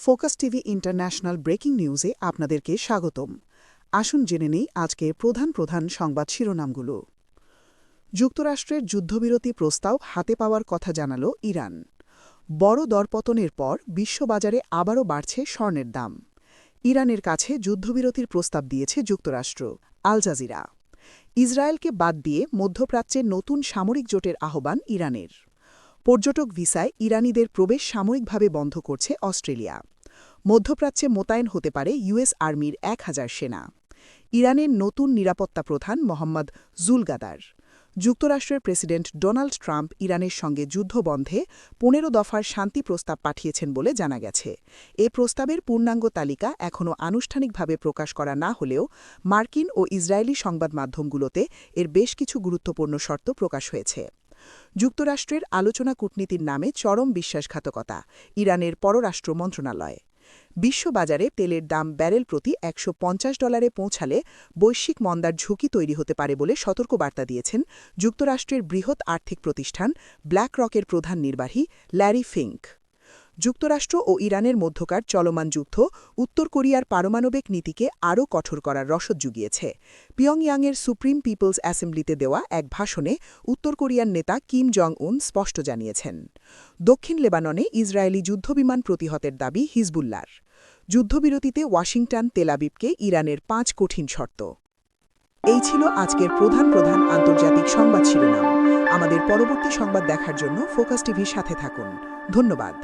Focus TV international breaking নিউজে আপনাদেরকে স্বাগতম। আসুন জেনে নেই আজকের প্রধান প্রধান সংবাদ শিরোনামগুলো। যুক্তরাষ্ট্রের যুদ্ধবিরতি প্রস্তাব হাতে পাওয়ার কথা জানাল ইরান। বড় দরপতনের পর বিশ্ববাজারে আবারও বাড়ছে স্বর্ণের দাম। ইরানের কাছে যুদ্ধবিরতির প্রস্তাব দিয়েছে যুক্তরাষ্ট্র। Al Jazeera. ইসরায়েলকে বাদ দিয়ে মধ্যপ্রাচ্যে নতুন সামরিক জোটের আহ্বান ইরানের। পর্যটক ভিসায় ইরানিদের প্রবেশ সাময়িকভাবে বন্ধ করছে অস্ট্রেলিয়া। মধ্যপ্রাচ্যে মোতায়েন হতে পারে ইউএস আর্মির ১,০০০ সেনা। ইরানের নতুন নিরাপত্তা প্রধান মোহাম্মদ জুলগাদার। যুক্তরাষ্ট্রের প্রেসিডেন্ট ডোনাল্ড ট্রাম্প ইরানের সঙ্গে যুদ্ধ বন্ধে ১৫ দফার শান্তি প্রস্তাব পাঠিয়েছেন বলে জানা গেছে। এ প্রস্তাবের পূর্ণাঙ্গ তালিকা এখনও আনুষ্ঠানিকভাবে প্রকাশ করা না হলেও মার্কিন ও ইসরায়েলি সংবাদ মাধ্যমগুলোতে এর বেশ কিছু গুরুত্বপূর্ণ শর্ত প্রকাশ হয়েছে। যুক্তরাষ্ট্রের আলোচনা কূটনীতির নামে চরম বিশ্বাসঘাতকতা, ইরানের পররাষ্ট্র মন্ত্রণালয়। বিশ্ববাজারে তেলের দাম ব্যারেল প্রতি $১৫০ পৌঁছালে বৈশ্বিক মন্দার ঝুঁকি তৈরি হতে পারে বলে সতর্কবার্তা দিয়েছেন যুক্তরাষ্ট্রের বৃহৎ আর্থিক প্রতিষ্ঠান ব্ল্যাক রকের প্রধান নির্বাহী ল্যারি ফিঙ্ক। যুক্তরাষ্ট্র ও ইরানের মধ্যকার চলমান যুদ্ধ উত্তর কোরিয়ার পারমাণবিক নীতিকে আরও কঠোর করার রসদ জুগিয়েছে। পিয়ংইয়াংয়ের সুপ্রিম পিপলস অ্যাসেম্বলিতে দেওয়া এক ভাষণে উত্তর কোরিয়ার নেতা কিম জং উন স্পষ্ট জানিয়েছেন। দক্ষিণ লেবাননে ইসরায়েলি যুদ্ধবিমান প্রতিহতের দাবি হিজবুল্লাহর। যুদ্ধবিরতিতে ওয়াশিংটন তেলাবিবকে ইরানের ৫ কঠিন শর্ত। এই ছিল আজকের প্রধান প্রধান আন্তর্জাতিক সংবাদ শিরোনাম। আমাদের পরবর্তী সংবাদ দেখার জন্য ফোকাস টিভির সাথে থাকুন। ধন্যবাদ।